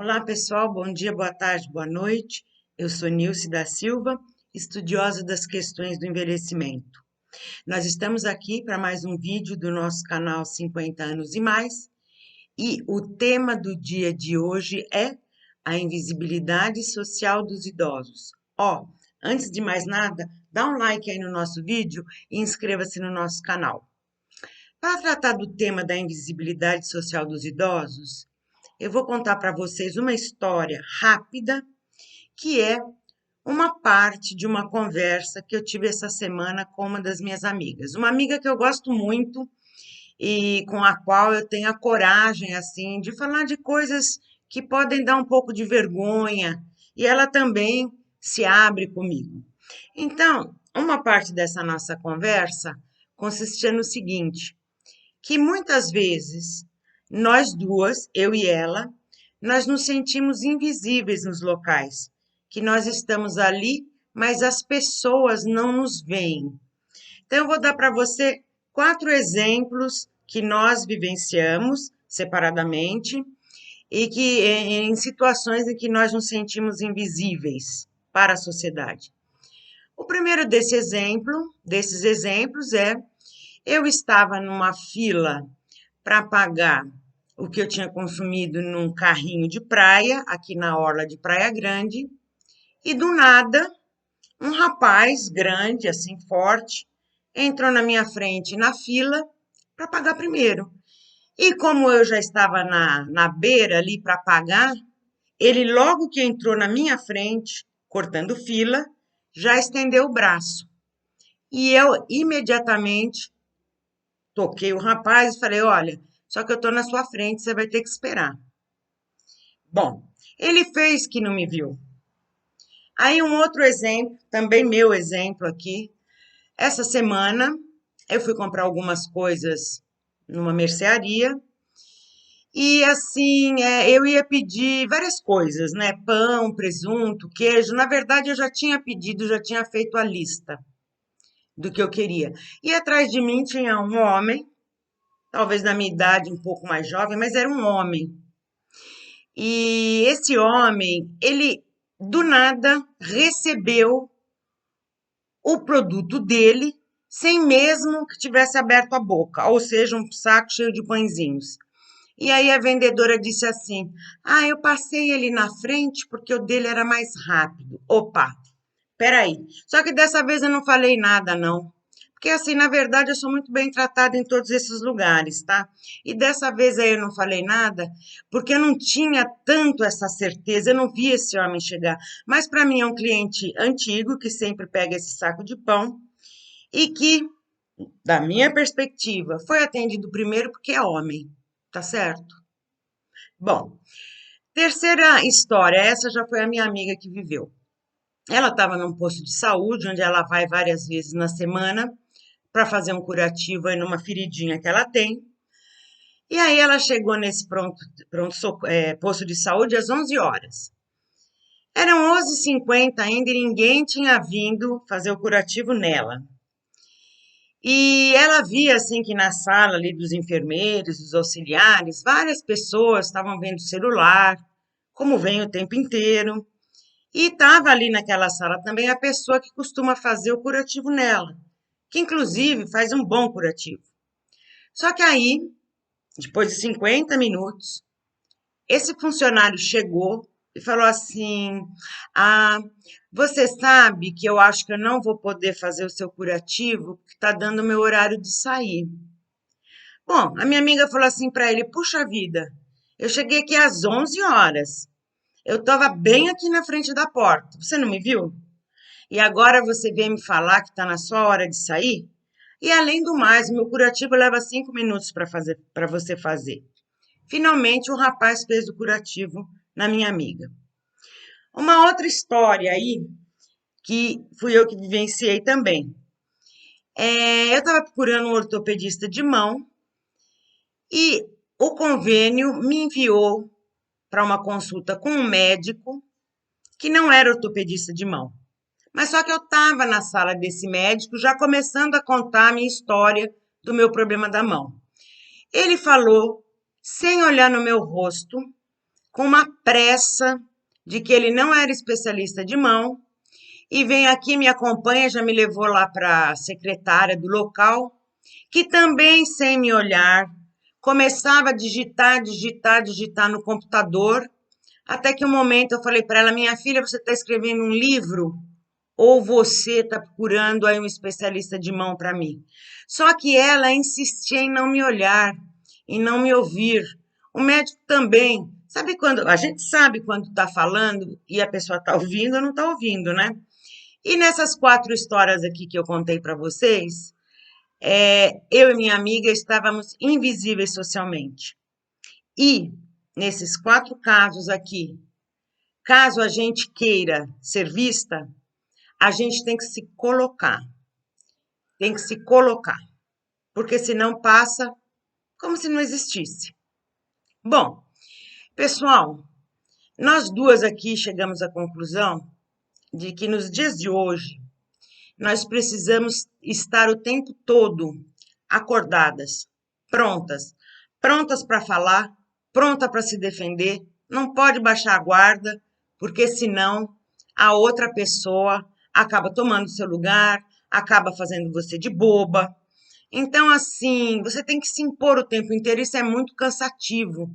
Olá, pessoal. Bom dia, boa tarde, boa noite. Eu sou Nilce da Silva, estudiosa das questões do envelhecimento. Nós estamos aqui para mais um vídeo do nosso canal 50 anos e mais, e o tema do dia de hoje é a invisibilidade social dos idosos. Antes de mais nada, dá um like aí no nosso vídeo e inscreva-se no nosso canal. Para tratar do tema da invisibilidade social dos idosos, eu vou contar para vocês uma história rápida, que é uma parte de uma conversa que eu tive essa semana com uma das minhas amigas. Uma amiga que eu gosto muito e com a qual eu tenho a coragem, assim, de falar de coisas que podem dar um pouco de vergonha, e ela também se abre comigo. Então, uma parte dessa nossa conversa consistia no seguinte: que muitas vezes nós duas, eu e ela, nós nos sentimos invisíveis nos locais, que nós estamos ali, mas as pessoas não nos veem. Então, eu vou dar para você 4 exemplos que nós vivenciamos separadamente e que em situações em que nós nos sentimos invisíveis para a sociedade. O primeiro desses exemplos é: eu estava numa fila para pagar o que eu tinha consumido num carrinho de praia, aqui na orla de Praia Grande, e do nada, um rapaz grande, assim, forte, entrou na minha frente na fila para pagar primeiro. E como eu já estava na beira ali para pagar, ele logo que entrou na minha frente, cortando fila, já estendeu o braço. E eu imediatamente toquei o rapaz e falei: olha, só que eu estou na sua frente, você vai ter que esperar. Bom, ele fez que não me viu. Aí um outro exemplo, também meu exemplo aqui. Essa semana eu fui comprar algumas coisas numa mercearia e assim, eu ia pedir várias coisas, né? Pão, presunto, queijo. Na verdade, eu já tinha pedido, já tinha feito a lista do que eu queria. E atrás de mim tinha um homem, talvez da minha idade, um pouco mais jovem, mas era um homem. E esse homem, ele do nada recebeu o produto dele sem mesmo que tivesse aberto a boca, ou seja, um saco cheio de pãezinhos. E aí a vendedora disse assim: ah, eu passei ele na frente porque o dele era mais rápido. Opa, peraí. Só que dessa vez eu não falei nada, não. Porque assim, na verdade, eu sou muito bem tratada em todos esses lugares, tá? E dessa vez aí eu não falei nada, porque eu não tinha tanto essa certeza, eu não vi esse homem chegar. Mas para mim é um cliente antigo que sempre pega esse saco de pão e que, da minha perspectiva, foi atendido primeiro porque é homem, tá certo? Bom, terceira história, essa já foi a minha amiga que viveu. Ela estava num posto de saúde, onde ela vai várias vezes na semana para fazer um curativo aí numa feridinha que ela tem. E aí ela chegou nesse posto de saúde às 11 horas. Eram 11h50 ainda e ninguém tinha vindo fazer o curativo nela. E ela via assim que na sala ali dos enfermeiros, dos auxiliares, várias pessoas estavam vendo celular, como vem o tempo inteiro. E estava ali naquela sala também a pessoa que costuma fazer o curativo nela, que inclusive faz um bom curativo. Só que aí, depois de 50 minutos, esse funcionário chegou e falou assim: ah, você sabe que eu acho que eu não vou poder fazer o seu curativo, porque está dando o meu horário de sair. Bom, a minha amiga falou assim para ele: puxa vida, eu cheguei aqui às 11 horas. Eu estava bem aqui na frente da porta. Você não me viu? E agora você vem me falar que está na sua hora de sair? E além do mais, meu curativo leva 5 minutos para você fazer. Finalmente, o rapaz fez o curativo na minha amiga. Uma outra história aí, que fui eu que vivenciei também. Eu estava procurando um ortopedista de mão e o convênio me enviou para uma consulta com um médico que não era ortopedista de mão. Mas só que eu estava na sala desse médico já começando a contar a minha história do meu problema da mão. Ele falou, sem olhar no meu rosto, com uma pressa de que ele não era especialista de mão, e vem aqui, me acompanha, já me levou lá para a secretária do local, que também, sem me olhar, começava a digitar no computador, até que um momento eu falei para ela, minha filha, você está escrevendo um livro? Ou você está procurando aí um especialista de mão para mim? Só que ela insistia em não me olhar, em não me ouvir. O médico também. Sabe quando a gente sabe quando está falando e a pessoa está ouvindo ou não está ouvindo, né? E nessas 4 histórias aqui que eu contei para vocês, eu e minha amiga estávamos invisíveis socialmente. E nesses 4 casos aqui, caso a gente queira ser vista, a gente tem que se colocar. Tem que se colocar. Porque senão passa como se não existisse. Bom, pessoal, nós duas aqui chegamos à conclusão de que nos dias de hoje nós precisamos estar o tempo todo acordadas, prontas para falar, pronta para se defender, não pode baixar a guarda, porque senão a outra pessoa acaba tomando seu lugar, acaba fazendo você de boba. Então, assim, você tem que se impor o tempo inteiro, isso é muito cansativo.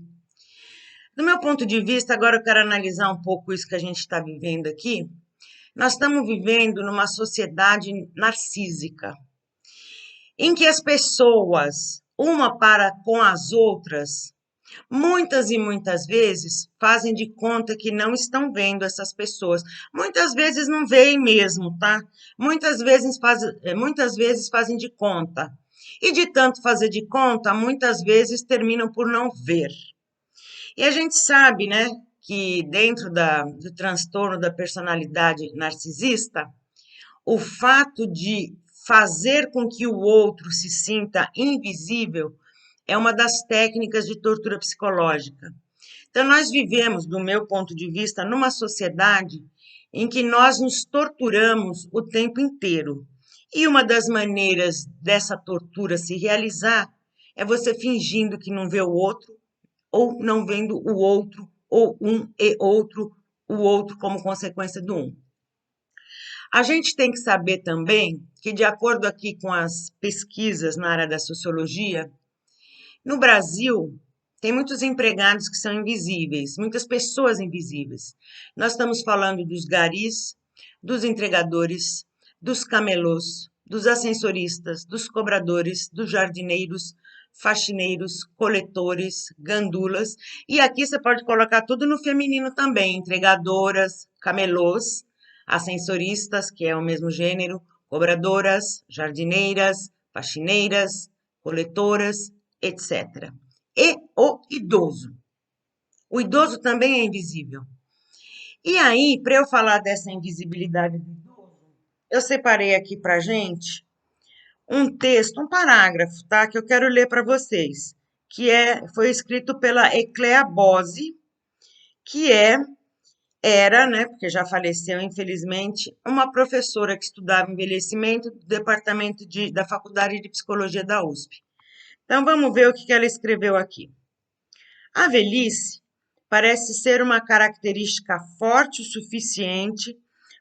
Do meu ponto de vista, agora eu quero analisar um pouco isso que a gente está vivendo aqui. Nós estamos vivendo numa sociedade narcísica, em que as pessoas, uma para com as outras, muitas e muitas vezes fazem de conta que não estão vendo essas pessoas. Muitas vezes não veem mesmo, tá? Muitas vezes fazem de conta. E de tanto fazer de conta, muitas vezes terminam por não ver. E a gente sabe, né, que dentro do transtorno da personalidade narcisista, o fato de fazer com que o outro se sinta invisível é uma das técnicas de tortura psicológica. Então, nós vivemos, do meu ponto de vista, numa sociedade em que nós nos torturamos o tempo inteiro. E uma das maneiras dessa tortura se realizar é você fingindo que não vê o outro, ou não vendo o outro, ou um e outro, o outro como consequência do um. A gente tem que saber também que, de acordo aqui com as pesquisas na área da sociologia, no Brasil tem muitos empregados que são invisíveis, muitas pessoas invisíveis. Nós estamos falando dos garis, dos entregadores, dos camelôs, dos ascensoristas, dos cobradores, dos jardineiros, faxineiros, coletores, gandulas. E aqui você pode colocar tudo no feminino também, entregadoras, camelôs, ascensoristas, que é o mesmo gênero, cobradoras, jardineiras, faxineiras, coletoras, etc. E o idoso. O idoso também é invisível. E aí, para eu falar dessa invisibilidade do idoso, eu separei aqui para gente um texto, um parágrafo, tá? Que eu quero ler para vocês, que foi escrito pela Ecléa Bose, que era, né, porque já faleceu, infelizmente, uma professora que estudava envelhecimento do departamento da Faculdade de Psicologia da USP. Então, vamos ver o que ela escreveu aqui. A velhice parece ser uma característica forte o suficiente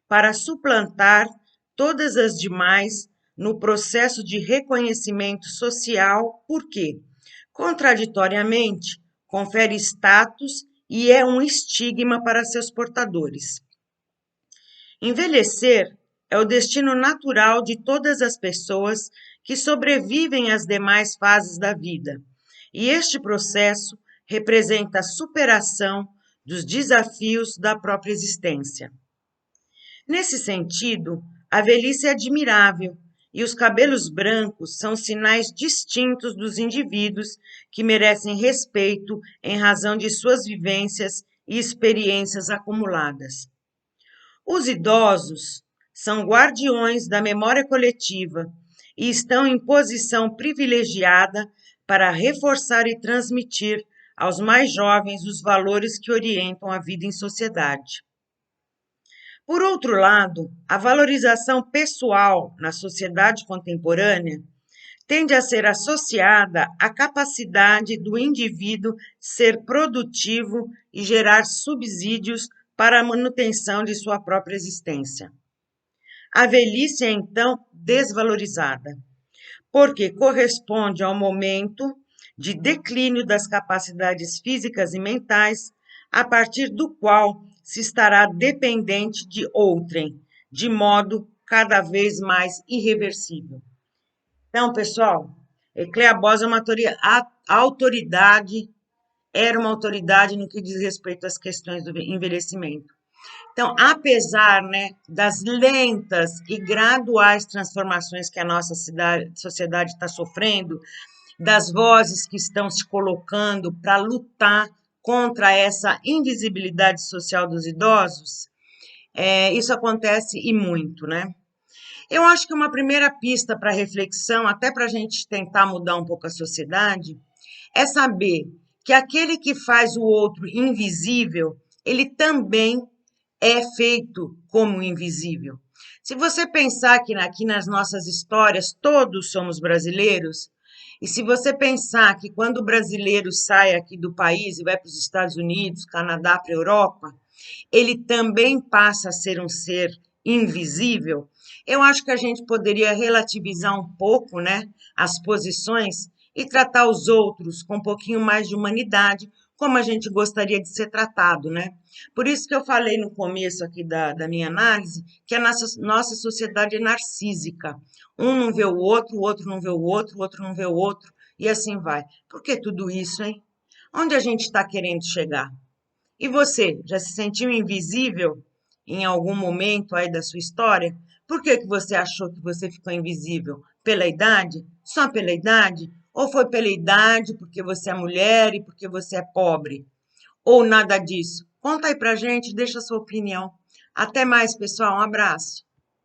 para suplantar todas as demais no processo de reconhecimento social, porque, contraditoriamente, confere status e é um estigma para seus portadores. Envelhecer é o destino natural de todas as pessoas que sobrevivem às demais fases da vida, e este processo representa a superação dos desafios da própria existência. Nesse sentido, a velhice é admirável e os cabelos brancos são sinais distintos dos indivíduos que merecem respeito em razão de suas vivências e experiências acumuladas. Os idosos são guardiões da memória coletiva e estão em posição privilegiada para reforçar e transmitir aos mais jovens os valores que orientam a vida em sociedade. Por outro lado, a valorização pessoal na sociedade contemporânea tende a ser associada à capacidade do indivíduo ser produtivo e gerar subsídios para a manutenção de sua própria existência. A velhice é, então, desvalorizada, porque corresponde ao momento de declínio das capacidades físicas e mentais, a partir do qual se estará dependente de outrem, de modo cada vez mais irreversível. Então, pessoal, Cleabós é uma autoridade, era uma autoridade no que diz respeito às questões do envelhecimento. Então, apesar, né, das lentas e graduais transformações que a nossa sociedade está sofrendo, das vozes que estão se colocando para lutar contra essa invisibilidade social dos idosos, isso acontece e muito, né? Eu acho que uma primeira pista para reflexão, até para a gente tentar mudar um pouco a sociedade, é saber que aquele que faz o outro invisível, ele também é feito como invisível. Se você pensar que aqui nas nossas histórias todos somos brasileiros, e se você pensar que quando o brasileiro sai aqui do país e vai para os Estados Unidos, Canadá, para a Europa, ele também passa a ser um ser invisível, eu acho que a gente poderia relativizar um pouco, né, as posições e tratar os outros com um pouquinho mais de humanidade, como a gente gostaria de ser tratado, né? Por isso que eu falei no começo aqui da minha análise que a nossa sociedade é narcísica. Um não vê o outro não vê o outro não vê o outro, e assim vai. Por que tudo isso, hein? Onde a gente está querendo chegar? E você, já se sentiu invisível em algum momento aí da sua história? Por que você achou que você ficou invisível? Pela idade? Só pela idade? Ou foi pela idade porque você é mulher e porque você é pobre? Ou nada disso? Conta aí pra gente, deixa a sua opinião. Até mais, pessoal. Um abraço.